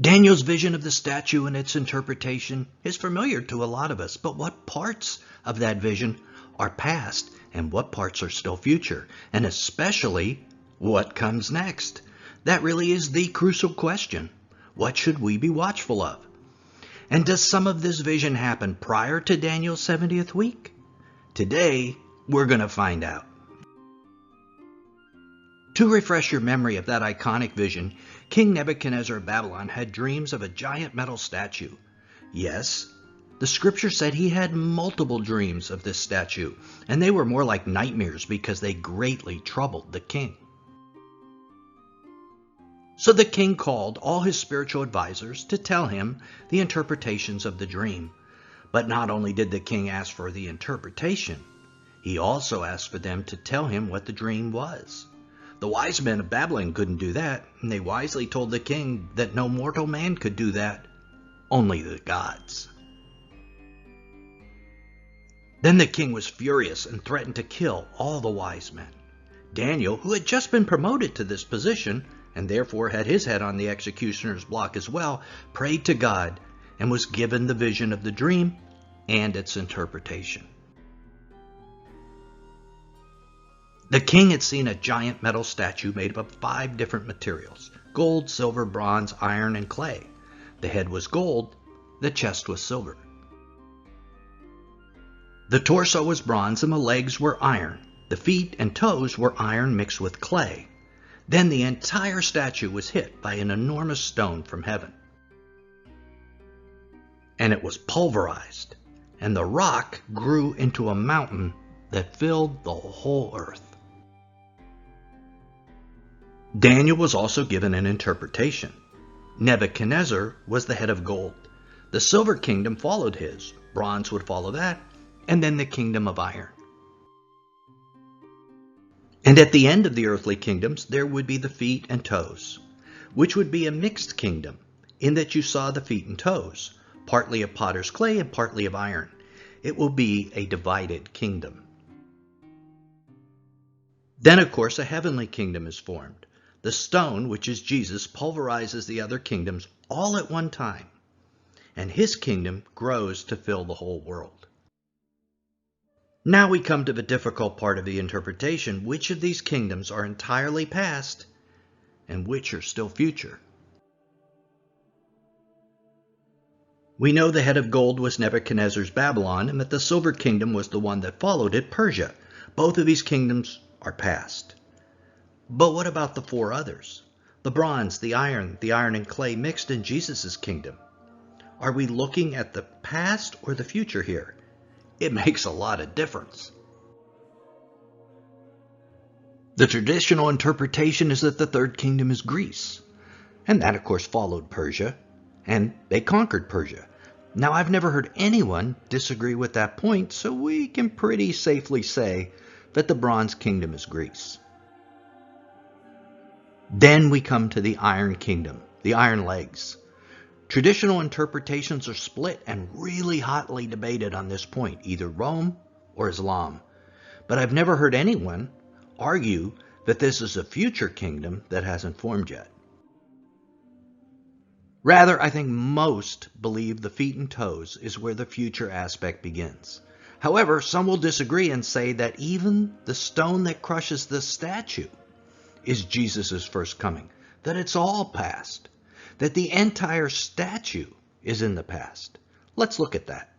Daniel's vision of the statue and its interpretation is familiar to a lot of us, but what parts of that vision are past and what parts are still future, and especially what comes next? That really is the crucial question. What should we be watchful of? And does some of this vision happen prior to Daniel's 70th week? Today, we're going to find out. To refresh your memory of that iconic vision, King Nebuchadnezzar of Babylon had dreams of a giant metal statue. Yes, the scripture said he had multiple dreams of this statue, and they were more like nightmares because they greatly troubled the king. So the king called all his spiritual advisors to tell him the interpretations of the dream. But not only did the king ask for the interpretation, he also asked for them to tell him what the dream was. The wise men of Babylon couldn't do that, and they wisely told the king that no mortal man could do that, only the gods. Then the king was furious and threatened to kill all the wise men. Daniel, who had just been promoted to this position, and therefore had his head on the executioner's block as well, prayed to God and was given the vision of the dream and its interpretation. The king had seen a giant metal statue made up of 5 different materials: gold, silver, bronze, iron, and clay. The head was gold, the chest was silver. The torso was bronze and the legs were iron. The feet and toes were iron mixed with clay. Then the entire statue was hit by an enormous stone from heaven. And it was pulverized, and the rock grew into a mountain that filled the whole earth. Daniel was also given an interpretation. Nebuchadnezzar was the head of gold. The silver kingdom followed his, bronze would follow that, and then the kingdom of iron. And at the end of the earthly kingdoms, there would be the feet and toes, which would be a mixed kingdom, in that you saw the feet and toes, partly of potter's clay and partly of iron. It will be a divided kingdom. Then, of course, a heavenly kingdom is formed. The stone, which is Jesus, pulverizes the other kingdoms all at one time, and his kingdom grows to fill the whole world. Now we come to the difficult part of the interpretation. Which of these kingdoms are entirely past and which are still future? We know the head of gold was Nebuchadnezzar's Babylon, and that the silver kingdom was the one that followed it, Persia. Both of these kingdoms are past. But what about the 4 others? The bronze, the iron and clay mixed in Jesus' kingdom. Are we looking at the past or the future here? It makes a lot of difference. The traditional interpretation is that the 3rd kingdom is Greece. And that, of course, followed Persia, and they conquered Persia. Now, I've never heard anyone disagree with that point, so we can pretty safely say that the Bronze Kingdom is Greece. Then we come to the Iron Kingdom, the Iron Legs. Traditional interpretations are split and really hotly debated on this point, either Rome or Islam. But I've never heard anyone argue that this is a future kingdom that hasn't formed yet. Rather, I think most believe the feet and toes is where the future aspect begins. However, some will disagree and say that even the stone that crushes the statue is Jesus' first coming, that it's all past, that the entire statue is in the past. Let's look at that.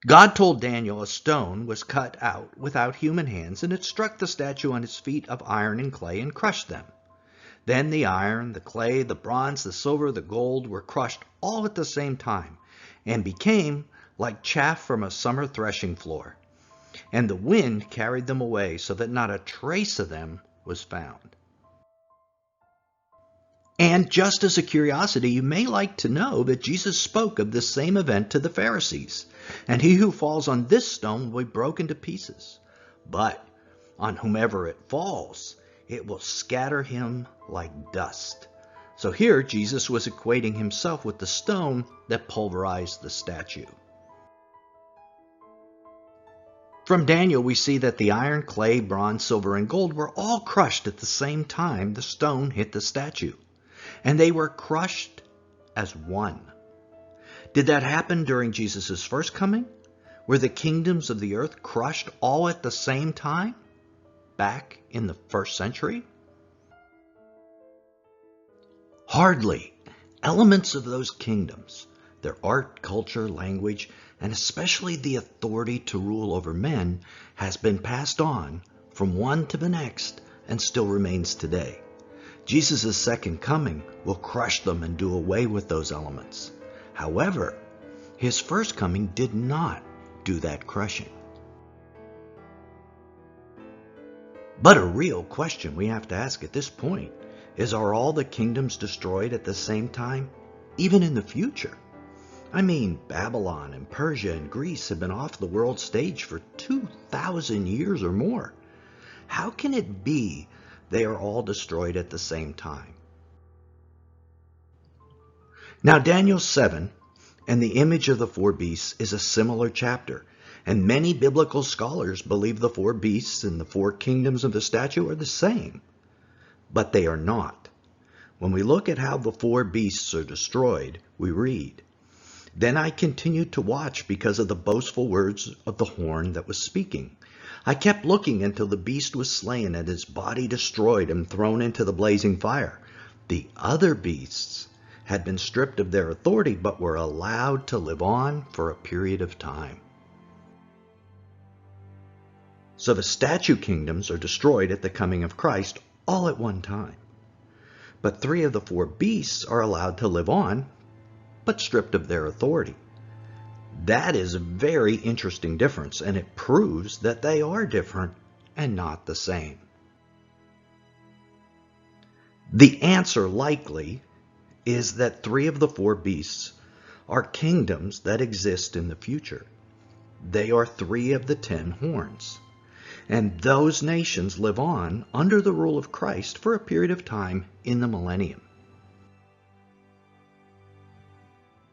God told Daniel a stone was cut out without human hands, and it struck the statue on its feet of iron and clay and crushed them. Then the iron, the clay, the bronze, the silver, the gold were crushed all at the same time and became like chaff from a summer threshing floor. And the wind carried them away so that not a trace of them was found. And just as a curiosity, you may like to know that Jesus spoke of this same event to the Pharisees. And he who falls on this stone will be broken to pieces. But on whomever it falls, it will scatter him like dust. So here Jesus was equating himself with the stone that pulverized the statue. From Daniel, we see that the iron, clay, bronze, silver, and gold were all crushed at the same time the stone hit the statue. and they were crushed as one. Did that happen during Jesus' first coming? Were the kingdoms of the earth crushed all at the same time back in the first century? Hardly. Elements of those kingdoms, their art, culture, language, and especially the authority to rule over men, has been passed on from one to the next and still remains today. Jesus' second coming will crush them and do away with those elements. However, his first coming did not do that crushing. But a real question we have to ask at this point is, are all the kingdoms destroyed at the same time, even in the future? I mean, Babylon and Persia and Greece have been off the world stage for 2,000 years or more. How can it be they are all destroyed at the same time? Now, Daniel 7 and the image of the four beasts is a similar chapter, and many biblical scholars believe the four beasts and the four kingdoms of the statue are the same. But they are not. When we look at how the four beasts are destroyed, we read, "Then I continued to watch because of the boastful words of the horn that was speaking. I kept looking until the beast was slain and his body destroyed and thrown into the blazing fire. The other beasts had been stripped of their authority but were allowed to live on for a period of time." So the statue kingdoms are destroyed at the coming of Christ all at one time. But three of the four beasts are allowed to live on, but stripped of their authority. That is a very interesting difference, and it proves that they are different and not the same. The answer likely is that three of the four beasts are kingdoms that exist in the future. They are three of the 10 horns. And those nations live on under the rule of Christ for a period of time in the millennium.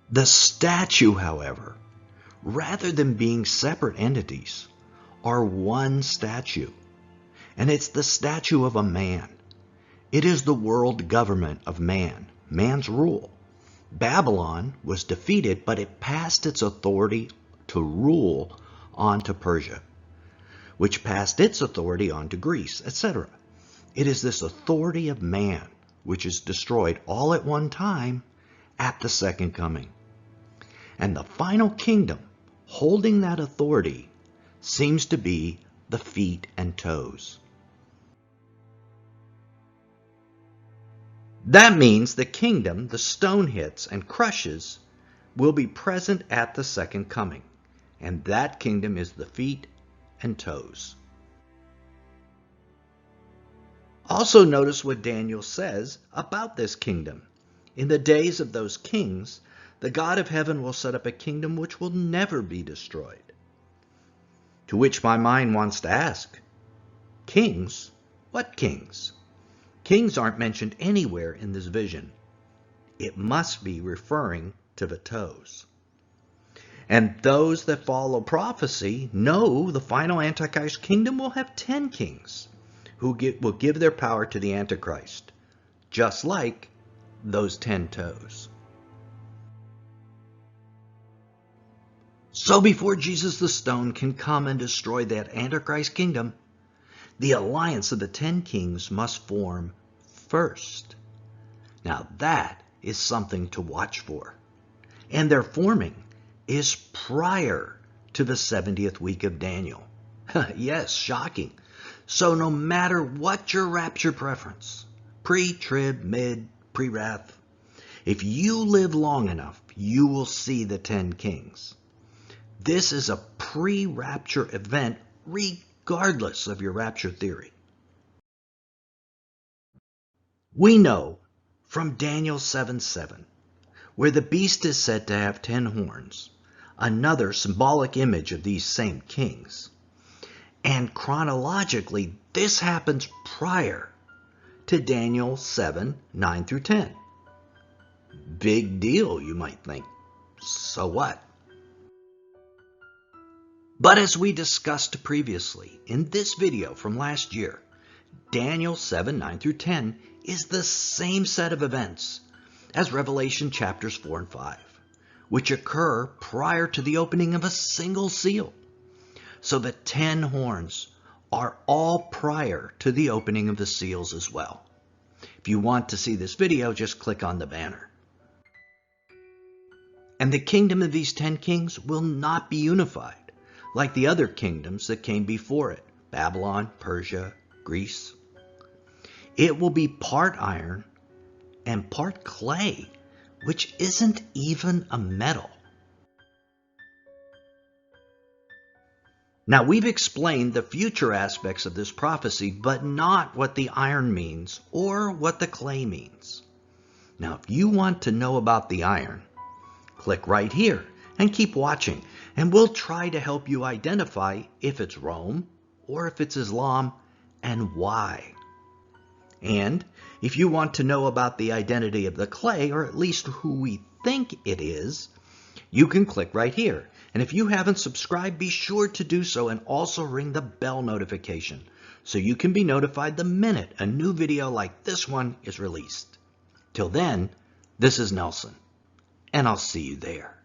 The statue, however, rather than being separate entities, are one statue. And it's the statue of a man. It is the world government of man, man's rule. Babylon was defeated, but it passed its authority to rule on to Persia, which passed its authority on to Greece, etc. It is this authority of man which is destroyed all at one time at the second coming. And the final kingdom holding that authority seems to be the feet and toes. That means the kingdom the stone hits and crushes will be present at the second coming, and that kingdom is the feet and toes. Also notice what Daniel says about this kingdom. In the days of those kings, the God of heaven will set up a kingdom which will never be destroyed. To which my mind wants to ask, kings? What kings? Kings aren't mentioned anywhere in this vision. It must be referring to the toes. And those that follow prophecy know the final Antichrist kingdom will have 10 kings who will give their power to the Antichrist, just like those 10 toes. So before Jesus the stone can come and destroy that Antichrist kingdom, the alliance of the 10 kings must form first. Now that is something to watch for. And their forming is prior to the 70th week of Daniel. Yes, shocking. So no matter what your rapture preference, pre-trib, mid, pre-wrath, if you live long enough, you will see the 10 kings. This is a pre-rapture event regardless of your rapture theory. We know from Daniel 7:7, where the beast is said to have 10 horns, another symbolic image of these same kings. And chronologically, this happens prior to Daniel 7:9 through 10. Big deal, you might think. So what? But as we discussed previously in this video from last year, Daniel 7, 9 through 10 is the same set of events as Revelation chapters 4 and 5, which occur prior to the opening of a single seal. So the 10 horns are all prior to the opening of the seals as well. If you want to see this video, just click on the banner. And the kingdom of these 10 kings will not be unified like the other kingdoms that came before it, Babylon, Persia, Greece. It will be part iron and part clay, which isn't even a metal. Now, we've explained the future aspects of this prophecy, but not what the iron means or what the clay means. Now, if you want to know about the iron, click right here and keep watching, and we'll try to help you identify if it's Rome or if it's Islam and why. And if you want to know about the identity of the clay, or at least who we think it is, you can click right here. And if you haven't subscribed, be sure to do so and also ring the bell notification so you can be notified the minute a new video like this one is released. Till then, this is Nelson, and I'll see you there.